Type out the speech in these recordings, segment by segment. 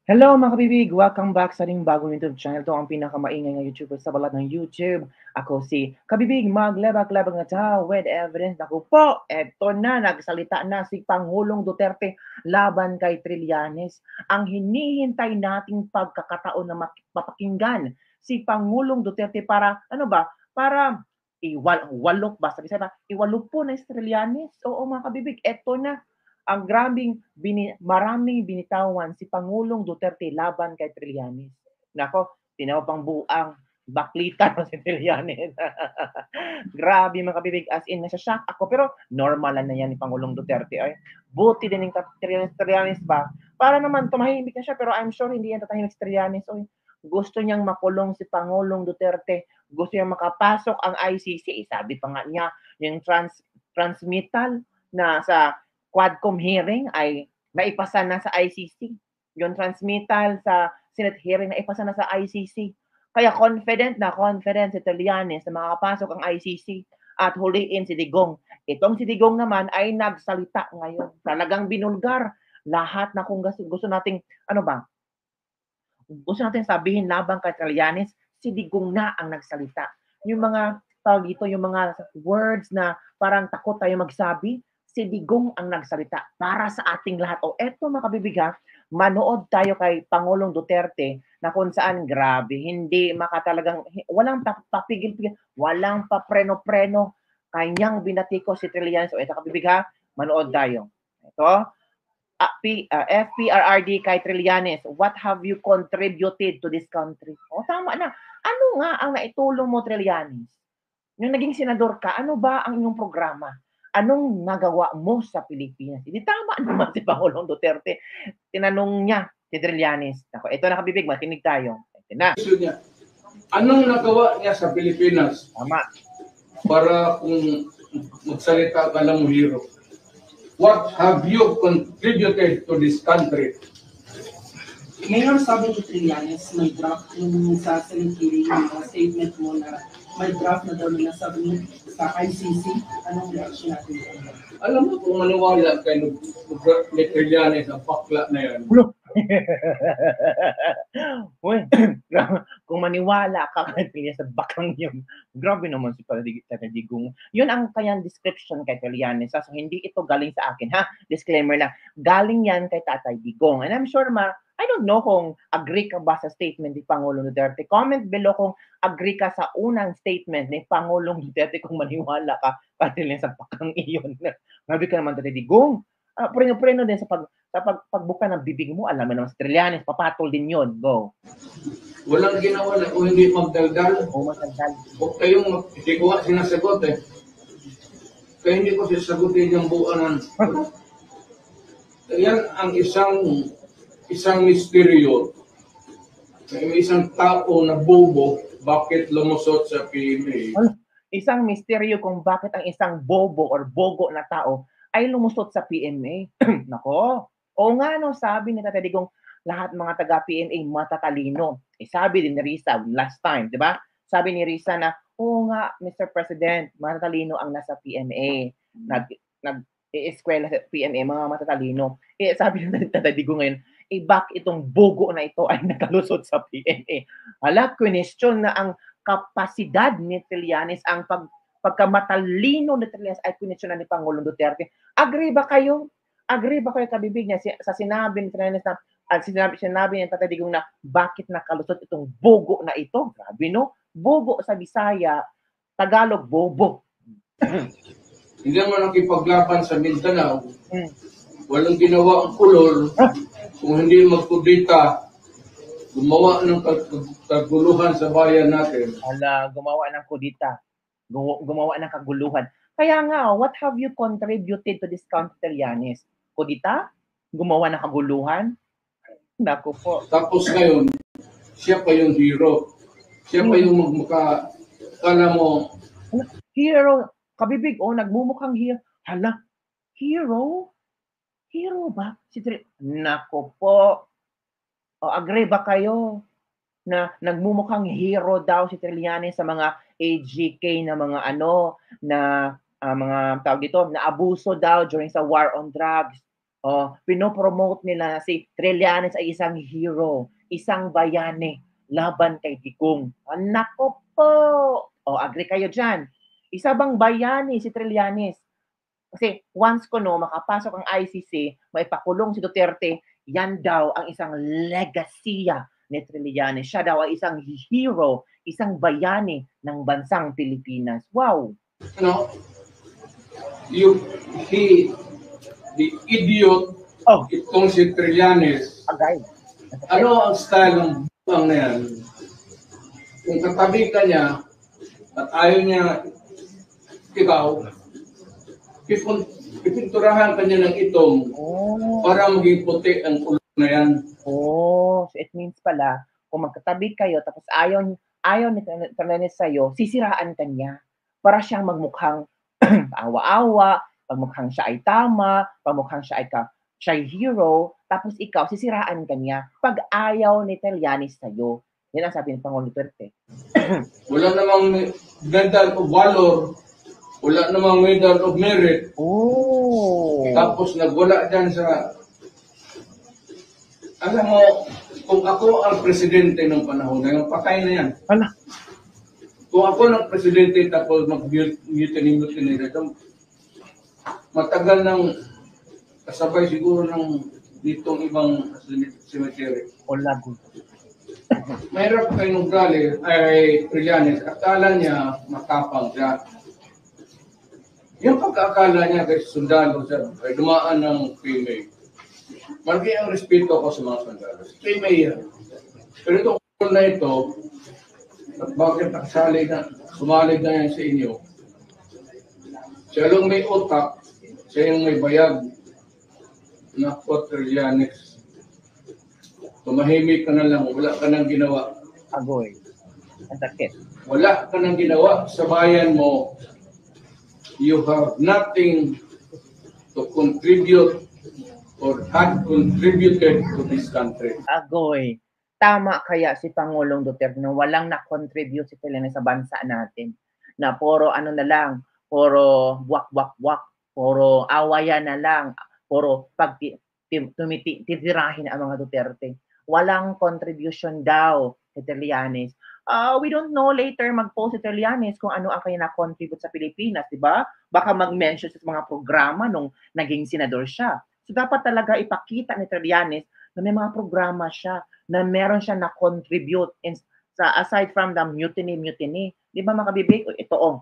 Hello mga kabibig! Welcome back sa ating bagong YouTube channel. Ito ang pinakamaingay na YouTuber sa balat ng YouTube. Ako si Kabibig, maglabag-labag na tao with evidence. Naku po, eto na, nagsalita na si Pangulong Duterte laban kay Trillanes. Ang hinihintay nating pagkakataon na mapakinggan si Pangulong Duterte para, ano ba, para iwalok ba? Sabi ba, iwalok po na si Trillanes. Oo mga kabibig, eto na ang maraming binitawan si Pangulong Duterte laban kay Trillanes. Nako, tinawag buang baklitan si Trillanes. Grabe mga kabibig, as in, nasa-shock ako. Pero normal na yan ni Pangulong Duterte. Ay, buti din yung Trillanes ba? Para naman, tumahimik na siya, pero I'm sure hindi yan tatahimik si Trillanes. Oy, gusto niyang makulong si Pangulong Duterte. Gusto niyang makapasok ang ICC. Sabi pa nga niya, yung transmittal na sa Quadcom hearing ay naipasa na sa ICC. Yung transmittal sa Senate hearing naipasa na sa ICC. Kaya confident si Trillanes na makakapasok ang ICC at huliin si Digong. Itong si Digong naman ay nagsalita ngayon. Talagang binulgar lahat na kung gusto nating, gusto natin sabihin laban kay Trillanes, si Digong na ang nagsalita. Yung mga tawag dito, yung mga words na parang takot tayo magsabi, si Digong ang nagsalita para sa ating lahat. O eto mga kabibig ha, manood tayo kay Pangulong Duterte na kung saan grabe, hindi makatalagang, walang papigil-pigil, walang papreno-preno, kanyang binatiko si Trillanes. O eto kabibig ha, manood tayo. Ito, FPRRD kay Trillanes, what have you contributed to this country? O tama na. Ano nga ang naitulong mo, Trillanes? Nung naging senador ka, ano ba ang inyong programa? Anong nagawa mo sa Pilipinas? Hindi tama naman si Pangulong Duterte. Tinanong niya si Trillanes. Ako, ito na kabibig, makinig tayo. Ito na. Anong nagawa niya sa Pilipinas? Tama. Para kung magsalita ka ng hero. What have you contributed to this country? Mayor, sabi ni Trillanes, may draft yung sa Senate hearing, yung statement mo na may draft na daw nila sabi sa ICC. Anong reaction natin? Alam mo kung maniwala kay ni Trillanes ang pakla na yan. Uy, kung maniwala ka kay sa bakang yun, grabe naman si Digong. Yun ang kanyang description kay Trillanes. So, hindi ito galing sa akin, ha? Disclaimer lang. Galing yan kay Tatay Digong. And I'm sure I don't know kung agree ka ba sa statement ni Pangulong Duterte. Comment below kung agree ka sa unang statement ni Pangulong Duterte kung maniwala ka pati sa pakang iyon. Grabe ka naman, Tatay Digong. Preno-preno din sa pagbuka ng bibig mo. Alam mo naman sa Trillanes, papatol din yun. Go. Walang ginawa na kung hindi magdaldal. O magdaldal. O kayong hindi ko sinasagot eh. Kaya hindi ko sasagutin yung buuan. Yan ang isang misteryo. May isang tao na bobo, bakit lumusot sa PMA? Isang misteryo kung bakit ang isang bobo or bogo na tao ay lumusot sa PMA. Nako. O nga no, sabi ni Tatay Digong, lahat mga taga-PMA matatalino. Sabi din ni Risa last time, di ba? Sabi ni Risa na, oo nga, Mr. President, matatalino ang nasa PMA. Nag-eskwela sa PMA, mga matatalino. Sabi ni Tatay Digong ngayon, bak itong bogo na ito ay nakalusot sa PMA. Hala, question na ang kapasidad ni Trillanes, ang pagkamatalino ni Trillanes ay question ni Pangulong Duterte. Agree ba kayo? Agree ba kayo kabibig niya sa sinabi ni Trillanes na sinabi niya Tatay Digong na bakit nakalusot itong bogo na ito? Grabe no? Bogo sa Bisaya, Tagalog bobo. Hindi naman nakipaglaban sa Mindanao. Walang ginawa ang kulol. Kung hindi magkudita, gumawa ng kaguluhan sa bayan natin. Gumawa ng kudita. Gumawa ng kaguluhan. Kaya nga, what have you contributed to this country, Trillanes? Kudita? Gumawa ng kaguluhan? Naku po. Tapos ngayon, siya pa yung hero. Siya pa yung kala mo. Hero. Kabibig, nagmumukhang hero. Hala, hero? Hero ba? Naku po. Agree ba kayo na nagmumukhang hero daw si Trillanes sa mga AGK na mga mga tawag dito, na abuso daw during sa war on drugs? pinopromote nila si Trillanes ay isang hero, isang bayani laban kay Digong. Nako po! Agree kayo dyan. Isa bang bayani si Trillanes? Kasi once ko makapasok ang ICC, maipakulong si Duterte, yan daw ang isang legasiya ni Trillanes. Siya daw ay isang hero, isang bayani ng bansang Pilipinas. Wow! The idiot, itong si Trillanes, ano ang style ng butang na yan? Kung katabi ka niya, at ayaw niya ikaw, pipinturahan ka niya ng itong para maging puti ang ulo na yan. So it means pala, kung magkatabi kayo, tapos ayaw ni Trillanes sa'yo, sisiraan ka niya para siyang magmukhang awa-awa, pagmukhang siya ay tama, pagmukhang siya ay hero, tapos ikaw, sisiraan ka niya pag ayaw ni Trillanes sa'yo. Yan ang sabi ni Pangulong Duterte. Wala namang medal of valor, wala namang medal of merit. Tapos nagwala dyan sa... Alam mo, kung ako ang presidente ng panahon na yung patay na yan. Kung ako ng presidente tapos mag-mutiny matagal nang kasabay siguro ng ditong ibang cemetery. Mahirap kay Nograles ay Trillanes, akala niya matapang siya. Yung pagkakala niya kay sundalo siya ay dumaan ng PMA. Malaki ang respeto ko sa mga sundalo. PMA yan. Pero itong na ito, at bakit sumalig na yan sa inyo? Siya lang may utak, siya yung may bayag na Trillanes. Tumahimik ka na lang, wala ka nang ginawa. Agoy. Ang sakit. Wala ka nang ginawa sa bayan mo. You have nothing to contribute or had contributed to this country. Agoy. Tama kaya si Pangulong Duterte na walang na-contribute si Trillanes sa bansa natin. Na puro na lang, puro wak-wak-wak, puro awayan na lang, puro titirahin ang mga Duterte. Walang contribution daw si Trillanes. We don't know later mag-post si Trillanes kung ano ang kanya na-contribute sa Pilipinas, di ba? Baka mag-mention sa mga programa nung naging senador siya. So dapat talaga ipakita ni Trillanes na may mga programa siya, na meron siya na-contribute aside from the mutiny. Di ba mga kabibig? Ito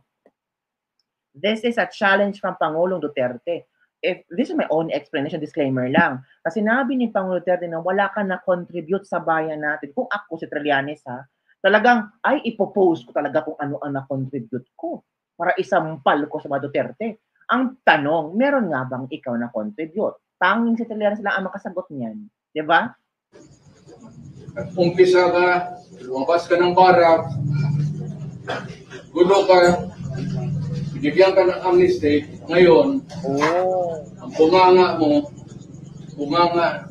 This is a challenge from Pangulong Duterte. This is my own explanation, disclaimer lang. Kasi sinabi ni Pangulong Duterte na wala ka na-contribute sa bayan natin. Kung ako si Trillanes, talagang ipopost ko talaga kung ano ang na-contribute ko para isampal ko sa mga Duterte. Ang tanong, meron nga bang ikaw na-contribute? Tanging si Trillanes lang ang makasagot niyan. Di ba? Umpisa ka, lumabas ka ng barak, gulo ka, binigyan ka ng amnesty, ngayon, ang bunganga mo, bunganga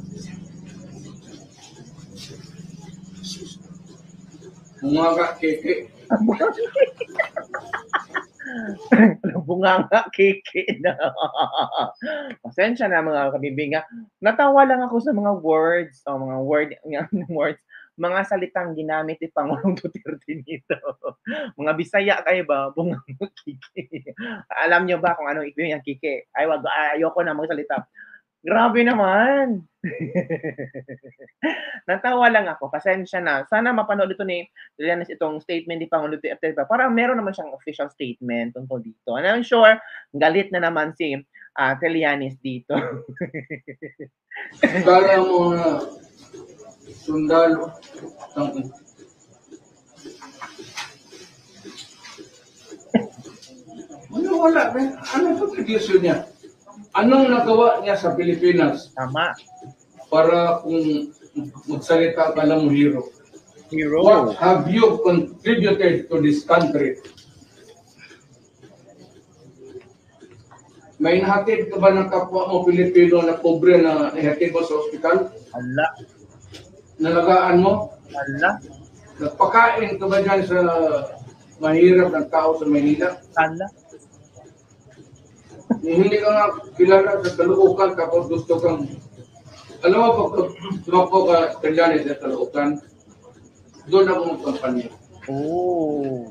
keke. Bunganga keke na. Pasensya na mga kabibinga. Natawa lang ako sa mga words, mga salitang ginamit ni Pangulong Duterte nito. Mga Bisaya kayo ba? Bunganga keke. Alam nyo ba kung anong ibig yung keke? Ayoko na magsalita. Grabe naman. Natawa lang ako. Pasensya na. Sana mapanood ito ni Trillanes itong statement ni Pangulong Duterte. Para meron naman siyang official statement tungkol dito. And I'm sure, galit na naman si Trillanes dito. Kala mo na sundalo. Wala. Ano contribution niya? Anong nagawa niya sa Pilipinas? Tama. Para kung magsalita ka lang hero. Hero. What have you contributed to this country? May nahatid ka ba ng kapwa mo Pilipino na pobre na ihatid mo sa ospital? Ala. Nalagaan mo? Ala. Nagpakain ka ba dyan sa mahirap ng tao sa Maynila? Ala. hindi ka nga kilala sa Caloocan tapos gusto kang, alam mo, pag tumakbo ka Trillanes sa Caloocan, doon ako magkampanya. Oh.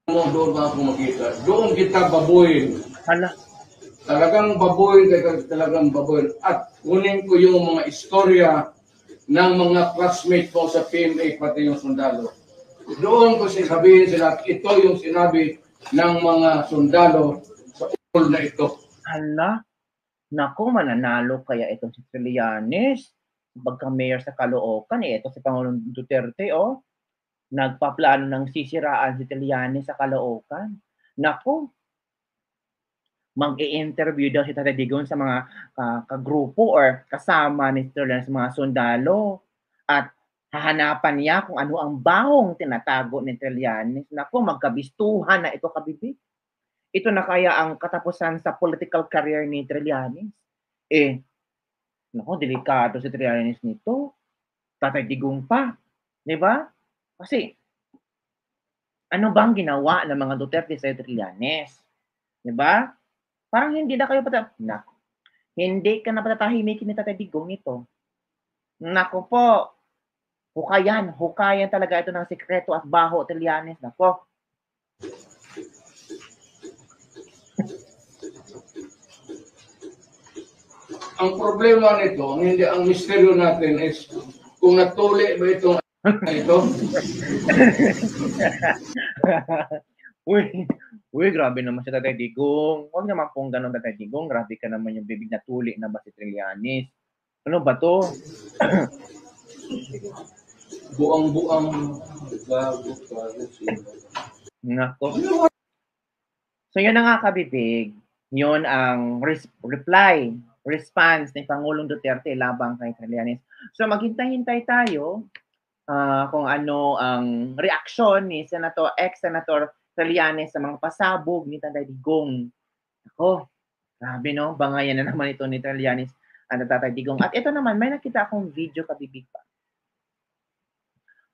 Doon ba ako makita? Doon kita baboy. Hala. Talagang baboy, talagang baboy. At kunin ko yung mga istorya ng mga classmates ko sa PMA, pati yung sundalo. Doon ko sabihin sila, ito yung sinabi ng mga sundalo sa ukol na ito. Hala. Naku, mananalo kaya itong si Trillanes. Pagka-mayor sa Caloocan, ito si Pangulong Duterte, oh. Nagpaplano ng sisiraan si Trillanes sa Caloocan. Naku, mag-i-interview daw si Tatay Digong sa mga kagrupo or kasama ni Trillanes sa mga sundalo. At hahanapan niya kung ano ang bahong tinatago ni Trillanes. Naku, magkabistuhan na ito, kabibig. Ito na kaya ang katapusan sa political career ni Trillanes. Naku, delikado si Trillanes nito. Tatay Digong pa. Di ba? Kasi, ano bang ginawa ng mga Duterte sa Trillanes? Di ba? Parang hindi na kayo hindi ka na patatahimikin ni Tatay Digong ito. Naku po, hukayan talaga ito ng sikreto at baho Trillanes. Naku. Ang problema nito, ang misteryo natin is kung natuli ba itong ito. Uy, grabe naman si Tatay Digong. Huwag naman pong ganun, Tatay Digong. Grabe ka naman yung bibig na tuli na ba si Trillanes. Ano ba to? Buang-buang bago. Nako. So yun na nga, kabibig. Yun ang response ni Pangulong Duterte labang kay Trillanes. So maghintay-hintay tayo kung ano ang reaksyon ni ex-Senator Trillanes sa mga pasabog ni Tatay Digong. Ako, grabe no, bangayan na naman ito ni Trillanes at Tatay Digong. At ito naman, may nakita akong video, kabibig pa.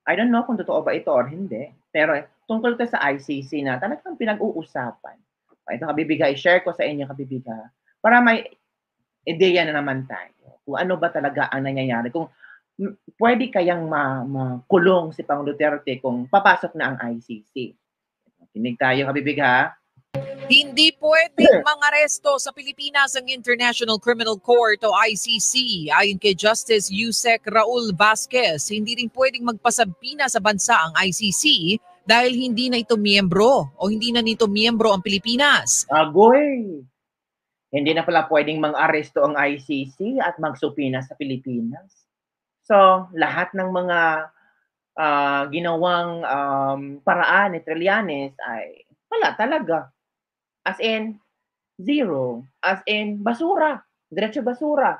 I don't know kung totoo ba ito or hindi, pero tungkol ito sa ICC na talagang pinag-uusapan. Ito, kabibig, i-share ko sa inyo, kabibig, para may ideya na naman tayo kung ano ba talaga ang nangyayari, kung pwede kayang makulong si Pangulong Duterte kung papasok na ang ICC. Kinig tayo, kabibig, ha? Hindi pwedeng mangaresto sa Pilipinas ang International Criminal Court o ICC. Ayon kay Justice Yusek Raul Vasquez, hindi rin pwedeng magpasabina sa bansa ang ICC dahil hindi na ito miyembro o hindi na nito miyembro ang Pilipinas. Agoy! Hindi na pala pwedeng mang-aresto ang ICC at magsupina sa Pilipinas. So, lahat ng mga ginawang paraan ni Trillanes ay wala talaga. As in, zero. As in, basura. Diretso basura.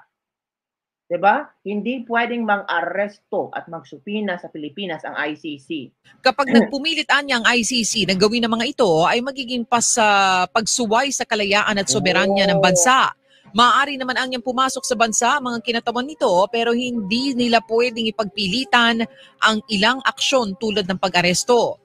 Diba? Hindi pwedeng mang-aresto at magsupina sa Pilipinas ang ICC. Kapag nagpumilit ang ICC na gawin ng mga ito ay magiging pagsuway sa kalayaan at soberanya ng bansa. Maaari naman ang niyang pumasok sa bansa mga kinatawan nito pero hindi nila pwedeng ipagpilitan ang ilang aksyon tulad ng pag-aresto.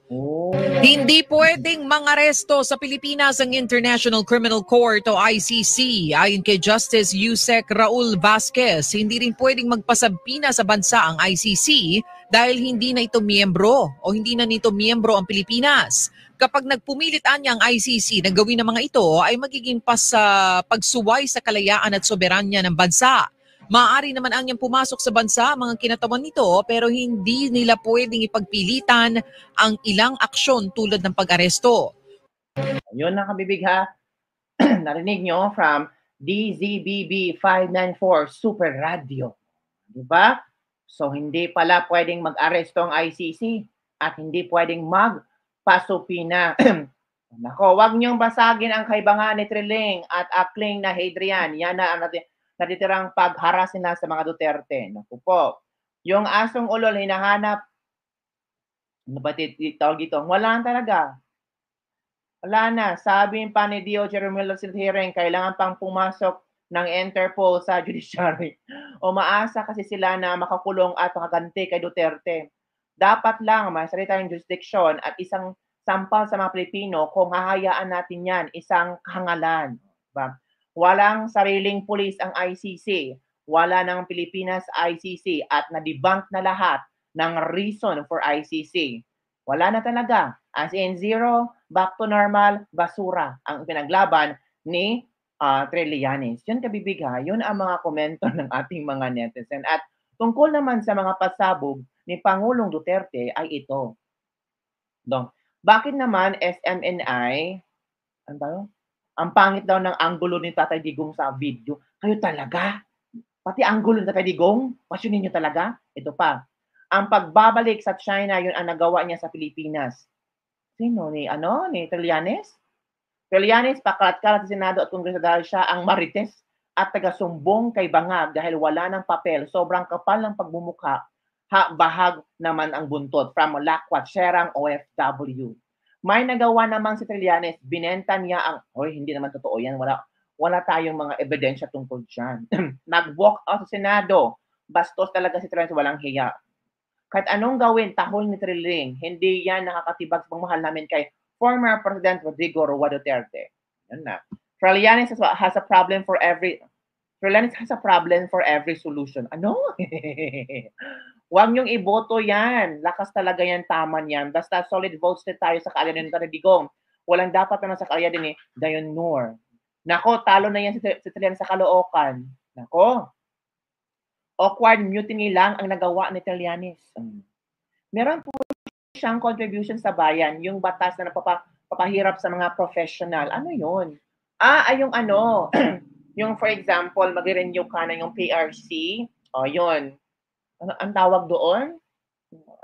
Hindi pwedeng mangaresto sa Pilipinas ang International Criminal Court o ICC. Ayon kay Justice Yusek Raul Vasquez, hindi rin pwedeng magpasabina sa bansa ang ICC dahil hindi na ito miyembro o hindi na nito miyembro ang Pilipinas. Kapag nagpumilit ang ICC na gawin ng mga ito ay magiging pagsuway sa kalayaan at soberanya ng bansa. Maaari naman ang niyang pumasok sa bansa mga kinatawan nito pero hindi nila pwedeng ipagpilitan ang ilang aksyon tulad ng pag-aresto. Yun na, kabibig, ha? Narinig nyo from DZBB 594 Super Radio. Diba? So hindi pala pwedeng mag-aresto ang ICC at hindi pwedeng magpasupina. Nako, wag niyong basagin ang kaibangan ni Trilling at Akling na Hadrian. Yan na ang natitirang pagharasin na sa mga Duterte. Naku po. Yung asong ulol hinahanap, ano ba tawag ito? Wala talaga. Wala na. Sabi pa ni DOJ Romulo Silhiring, kailangan pang pumasok ng Interpol sa judiciary. O maasa kasi sila na makakulong at makaganti kay Duterte. Dapat lang may salitang jurisdiction at isang sampal sa mga Pilipino kung hahayaan natin yan, isang kahangalan. Ba? Walang sariling pulis ang ICC. Wala ng Pilipinas ICC at na-debunk na lahat ng reason for ICC. Wala na talaga. As in zero, back to normal, basura ang pinaglaban ni Trillanes. Yun kabibig ha, yun ang mga komento ng ating mga netizen. At tungkol naman sa mga pasabog ni Pangulong Duterte ay ito. Bakit naman SMNI, ano ba? Ang pangit daw ng anggulo ni Tatay Digong sa video. Kayo talaga? Pati anggulo ni Tatay Digong? Pasyonin niyo talaga? Ito pa. Ang pagbabalik sa China, yun ang nagawa niya sa Pilipinas. Sino? Ni Trillanes? Trillanes, pakalat-kalat sa Senado at Kongreso dahil siya ang marites at taga-sumbong kay Bangag dahil wala ng papel. Sobrang kapal ng pagbumukha. Bahag naman ang buntot from Lakwat, Serang OFW. May nagawa naman si Trillanes, binenta niya ang, hindi naman totoo yan, wala tayong mga ebidensya tungkol dyan. Nag-walk out sa Senado, bastos talaga si Trillanes, walang hiya. Kahit anong gawin, tahol ni Trilling, hindi yan nakakatibag sa pagmahal namin kay former President Rodrigo Roa Duterte. Yan na. Trillanes has a problem for every solution. Ano? Huwag niyong iboto yan. Lakas talaga yan, tama yan. Basta solid votes na tayo sa kaalya ni Digong. Walang dapat naman sa kaalya din Dayon Noor. Nako, talo na yan si Trillanes sa Caloocan. Nako. Awkward mutiny lang ang nagawa ni Trillanes. Meron po siyang contribution sa bayan, yung batas na napapahirap sa mga professional. Ano yun? Yung yung for example, mag-renew ka na yung PRC. Yun. Ano ang tawag doon?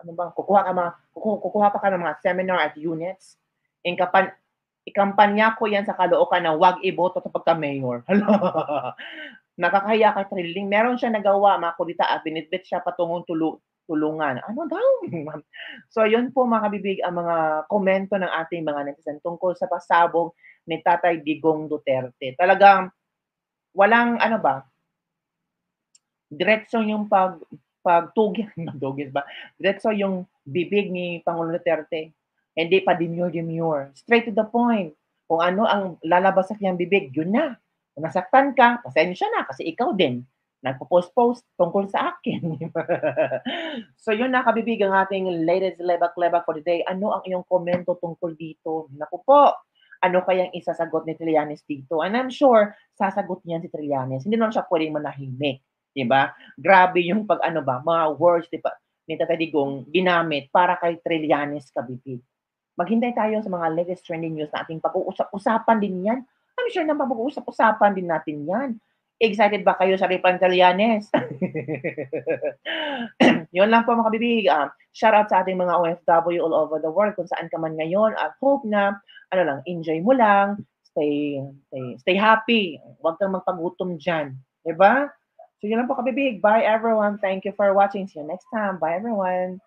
Ano bang kukuha pa ka ng mga seminar at units. Ikampanya ko yan sa Caloocan na wag iboto sa pagka-mayor. Nakakahiya kay Trilling. Meron siya nagawa, mga kulita at binitbit siya patungong tulungan. Ano daw? So, yun po mga kabibig ang mga komento ng ating mga netizen tungkol sa pasabog ni Tatay Digong Duterte. Talagang walang diretso yung pagtugis ba? Diretso yung bibig ni Pangulong Duterte. Hindi pa demure. Straight to the point. Kung ano ang lalabas sa kanyang bibig, yun na. Kung nasaktan ka, pasensya na kasi ikaw din. Nagpo-post tungkol sa akin. So yun na kabibig ang ating latest lebak-lebak for the day. Ano ang iyong komento tungkol dito? Naku po, ano kayang isasagot ni Trillanes dito? And I'm sure, sasagot niyan si Trillanes. Hindi naman siya pwedeng manahimik. Diba? Grabe yung mga words ni Tatay Digong ginamit para kay Trillanes kabibig. Maghintay tayo sa mga latest trending news na ating pag-uusap-usapan din yan. I'm sure na pag-uusap-usapan din natin yan. Excited ba kayo sa reply ng Trillanes? Yun lang po mga kabibig. Shout out sa ating mga OFW all over the world kung saan ka man ngayon. At hope na enjoy mo lang. Stay happy. Huwag kang magpagutom dyan. Diba? So yun lang po kabibig. Bye everyone. Thank you for watching. See you next time. Bye everyone.